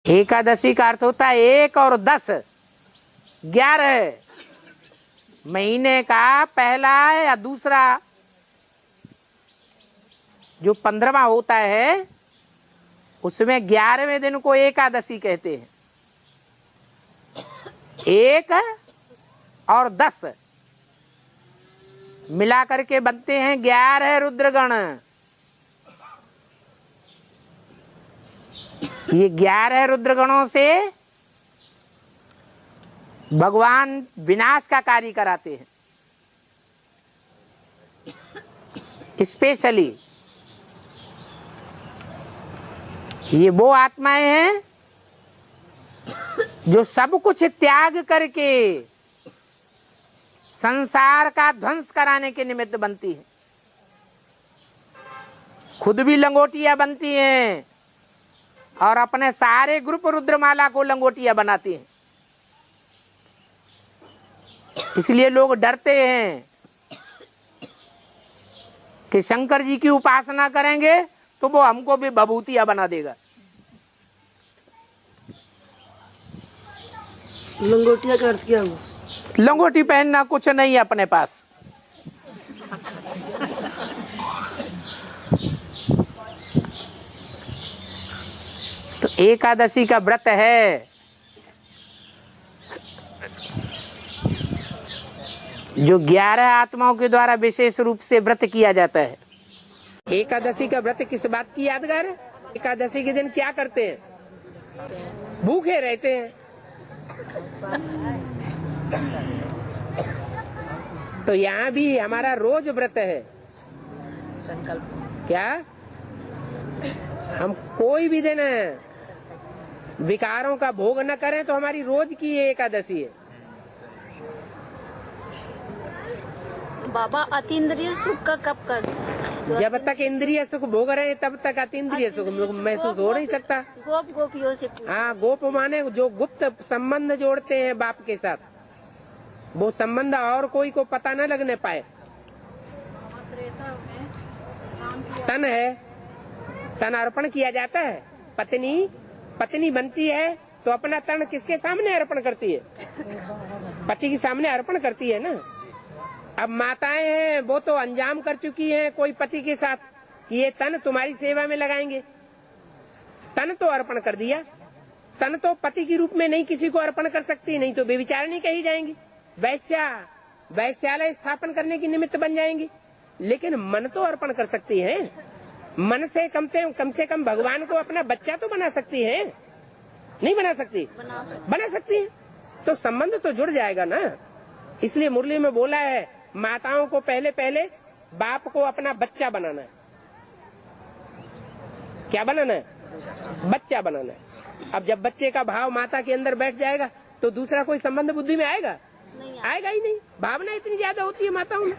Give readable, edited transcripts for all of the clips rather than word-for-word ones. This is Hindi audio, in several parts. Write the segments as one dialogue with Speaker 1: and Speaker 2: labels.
Speaker 1: एकादशी का अर्थ होता है 1 और 10, 11 महीने का पहला या दूसरा जो 15वां होता है उसमें 11वें दिन को एकादशी कहते हैं। 1 और 10 मिला करके बनते हैं 11 रुद्रगण। ये 11 रुद्रगणों से भगवान विनाश का कार्य कराते हैं। स्पेशली ये वो आत्माएं हैं जो सब कुछ त्याग करके संसार का ध्वंस कराने के निमित्त बनती है। खुद भी लंगोटिया बनती हैं और अपने सारे ग्रुप रुद्रमाला को लंगोटिया बनाती हैं। इसलिए लोग डरते हैं कि शंकर जी की उपासना करेंगे तो वो हमको भी भभूतिया बना देगा।
Speaker 2: लंगोटिया का अर्थ क्या हुआ?
Speaker 1: लंगोटी पहनना कुछ नहीं है अपने पास। तो एकादशी का व्रत है जो 11 आत्माओं के द्वारा विशेष रूप से व्रत किया जाता है। एकादशी का व्रत किस बात की यादगार है? एकादशी के दिन क्या करते हैं? भूखे रहते हैं। तो यहाँ भी हमारा रोज व्रत है।
Speaker 2: संकल्प
Speaker 1: क्या हम कोई भी दिन विकारों का भोग न करें तो हमारी रोज की ये एकादशी है।
Speaker 3: बाबा अतीन्द्रिय सुख का कब कर?
Speaker 1: जब तक इंद्रिय सुख भोग रहे तब तक अतीन्द्रिय सुख महसूस हो नहीं सकता।
Speaker 3: गोप गोपियों से
Speaker 1: हाँ, गोप माने जो गुप्त संबंध जोड़ते हैं बाप के साथ, वो संबंध और कोई को पता न लगने पाए। तन है, तन अर्पण किया जाता है। पत्नी बनती है तो अपना तन किसके सामने अर्पण करती है? पति के सामने अर्पण करती है ना। अब माताएं हैं वो तो अंजाम कर चुकी हैं कोई पति के साथ कि ये तन तुम्हारी सेवा में लगाएंगे। तन तो अर्पण कर दिया। तन तो पति के रूप में नहीं किसी को अर्पण कर सकती, नहीं तो बेविचारणी कही जाएंगी, वैश्यालय स्थापन करने की निमित्त बन जाएंगी। लेकिन मन तो अर्पण कर सकती है। मन से कम से कम भगवान को अपना बच्चा तो बना सकती है। नहीं बना सकती? बना सकती है। तो संबंध तो जुड़ जाएगा ना। इसलिए मुरली में बोला है माताओं को पहले बाप को अपना बच्चा बनाना है। क्या बनाना है? बच्चा बनाना है। अब जब बच्चे का भाव माता के अंदर बैठ जाएगा तो दूसरा कोई संबंध बुद्धि में आएगा? आएगा ही नहीं। भावना इतनी ज्यादा होती है माताओं में।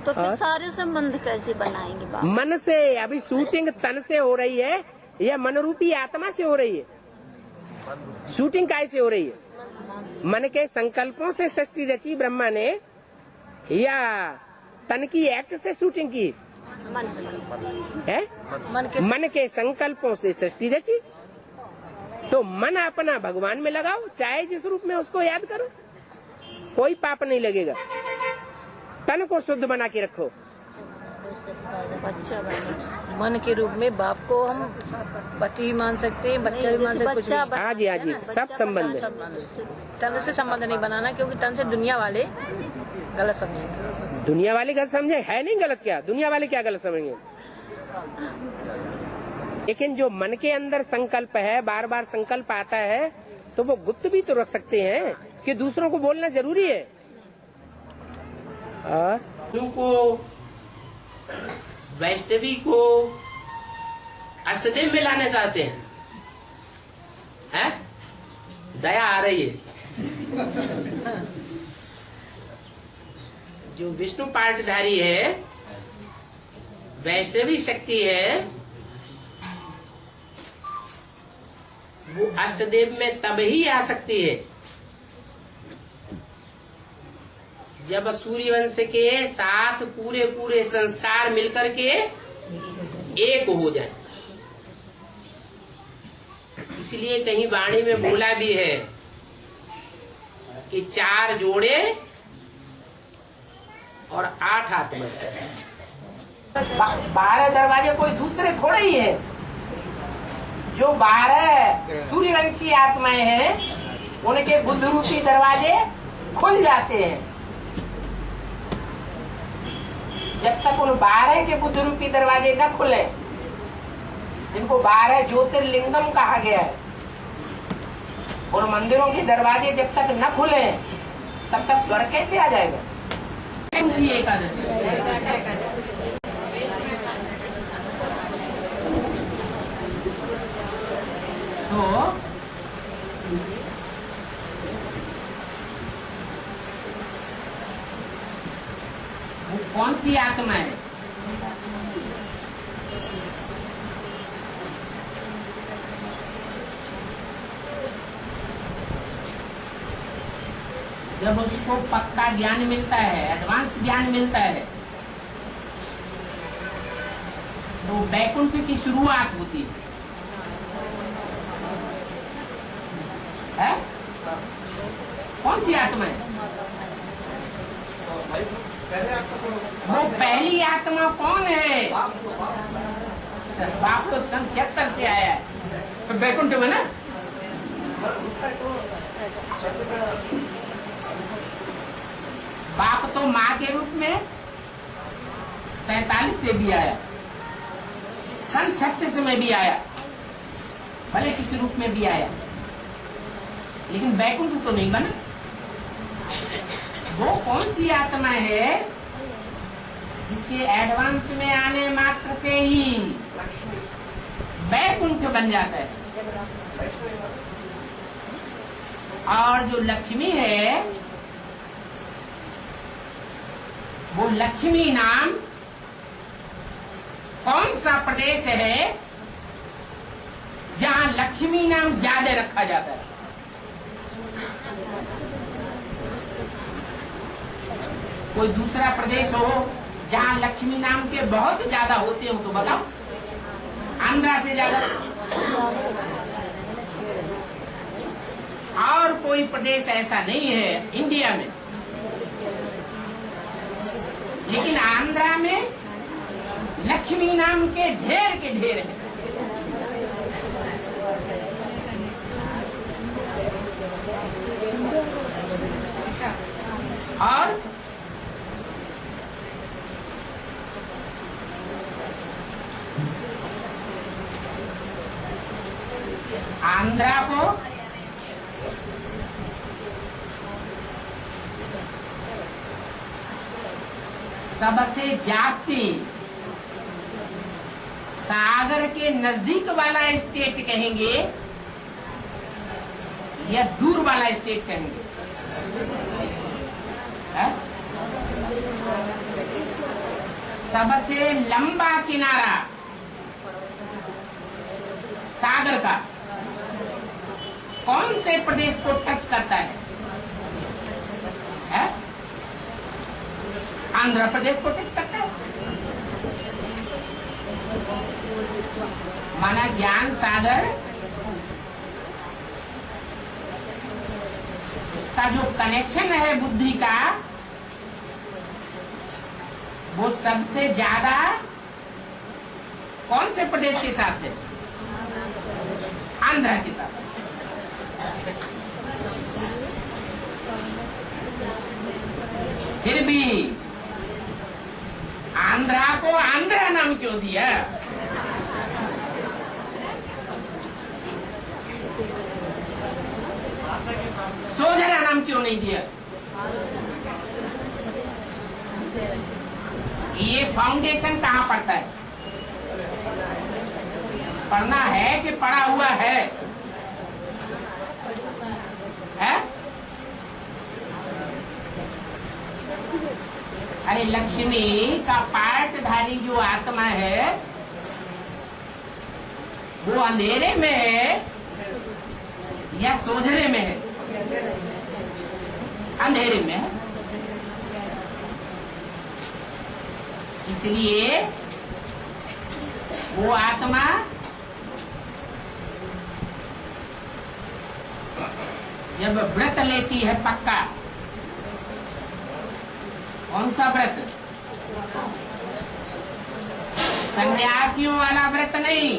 Speaker 3: तो फिर सारे संबंध कैसे बनाएंगे बाबा?
Speaker 1: मन से। अभी शूटिंग तन से हो रही है या मन रूपी आत्मा से हो रही है? शूटिंग कैसे हो रही है? मन के संकल्पों से सृष्टि रची ब्रह्मा ने या तन की एक्ट से शूटिंग की है? मन के संकल्पों से सृष्टि रची। तो मन अपना भगवान में लगाओ, चाहे जिस रूप में उसको याद करो, कोई पाप नहीं लगेगा। तन को शुद्ध बना के रखो।
Speaker 2: मन के रूप में बाप को हम पति भी मान सकते हैं, बच्चा भी मान सकते हैं।
Speaker 1: हाँ जी, सब संबंध है।
Speaker 2: तन से संबंध नहीं बनाना, क्योंकि तन से दुनिया वाले गलत समझेंगे।
Speaker 1: दुनिया वाले गलत समझे है नहीं गलत। क्या दुनिया वाले क्या गलत समझेंगे? लेकिन जो मन के अंदर संकल्प है, बार बार संकल्प आता है, तो वो गुप्त भी तो रख सकते हैं कि दूसरों को बोलना जरूरी है। को वैष्णवी को अष्टदेव में लाना चाहते हैं? दया आ रही है। जो विष्णु पाठधारी है, वैष्णवी शक्ति है, वो अष्टदेव में तब ही आ सकती है जब सूर्यवंश के साथ पूरे संस्कार मिलकर के एक हो जाए। इसलिए कहीं वाणी में बोला भी है कि 4 जोड़े और 8 आत्मा। 12 दरवाजे कोई दूसरे थोड़े ही है। जो 12 सूर्यवंशी आत्माएं हैं उनके बुद्ध रूपी दरवाजे खुल जाते हैं। जब तक उन 12 के बुद्ध रूपी दरवाजे न खुले, जिनको 12 ज्योतिर्लिंगम कहा गया है, और मंदिरों के दरवाजे जब तक न खुले तब तक स्वर्ग कैसे आ जाएगा? एकादशी तो वो कौन सी आत्मा है? जब उसको पक्का ज्ञान मिलता है, एडवांस ज्ञान मिलता है, तो वैकुंठ की शुरुआत होती है? कौन सी आत्मा है? वो पहली आत्मा कौन है? बाप तो सन 76 से आया है, तो वैकुंठ में ना। बाप तो माँ के रूप में 47 से भी आया, सन 36 में भी आया, भले किसी रूप में भी आया, लेकिन वैकुंठ तो नहीं बना। वो कौन सी आत्मा है जिसके एडवांस में आने मात्र से ही वैकुंठ बन जाता है? और जो लक्ष्मी है, वो लक्ष्मी नाम कौन सा प्रदेश है जहां लक्ष्मी नाम ज्यादा रखा जाता है? कोई दूसरा प्रदेश हो जहां लक्ष्मी नाम के बहुत ज्यादा होते हो तो बताओ। आंध्रा से ज्यादा और कोई प्रदेश ऐसा नहीं है इंडिया में, लेकिन आंध्रा में लक्ष्मी नाम के ढेर हैं। और आंध्रा को सबसे जास्ती सागर के नजदीक वाला स्टेट कहेंगे या दूर वाला स्टेट कहेंगे? है? सबसे लंबा किनारा सागर का कौन से प्रदेश को टच करता है? आंध्र प्रदेश को टच करता है। माना ज्ञान सागर का जो कनेक्शन है बुद्धि का, वो सबसे ज्यादा कौन से प्रदेश के साथ है? आंध्र के साथ। फिर भी आंध्रा को आंध्रा नाम क्यों दिया? सोजरा नाम क्यों नहीं दिया? ये फाउंडेशन कहाँ पड़ता है? पढ़ना है कि पढ़ा हुआ है? अरे लक्ष्मी का पार्टधारी जो आत्मा है वो अंधेरे में है या सोझरे में है? अंधेरे में है। इसलिए वो आत्मा जब व्रत लेती है पक्का, कौन सा व्रत? सन्यासियों वाला व्रत नहीं,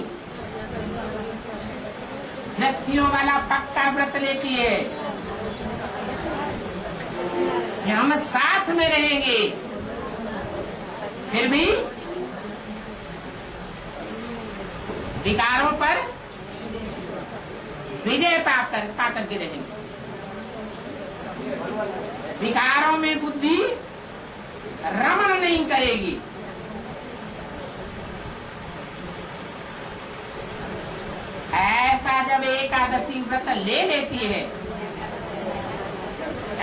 Speaker 1: गृहस्थियों वाला पक्का व्रत लेती है कि हम साथ में रहेंगे, फिर भी विकारों पर विजय पा करके रहेंगे। विकारों में बुद्धि रमण नहीं करेगी। ऐसा जब एकादशी व्रत ले लेती है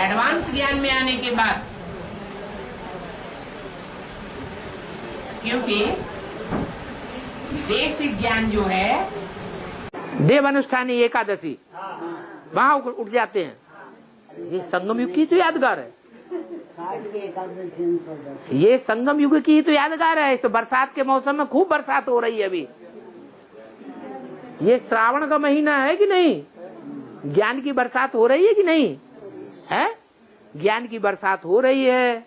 Speaker 1: एडवांस ज्ञान में आने के बाद, क्योंकि बेसिक ज्ञान जो है देव अनुष्ठानी एकादशी वहां उठ जाते हैं। ये संगम युग की तो यादगार है, ये संगम युग की तो यादगार है। इस बरसात के मौसम में खूब बरसात हो रही है अभी। ये श्रावण का महीना है कि नहीं? ज्ञान की बरसात हो रही है कि नहीं है? ज्ञान की बरसात हो रही है।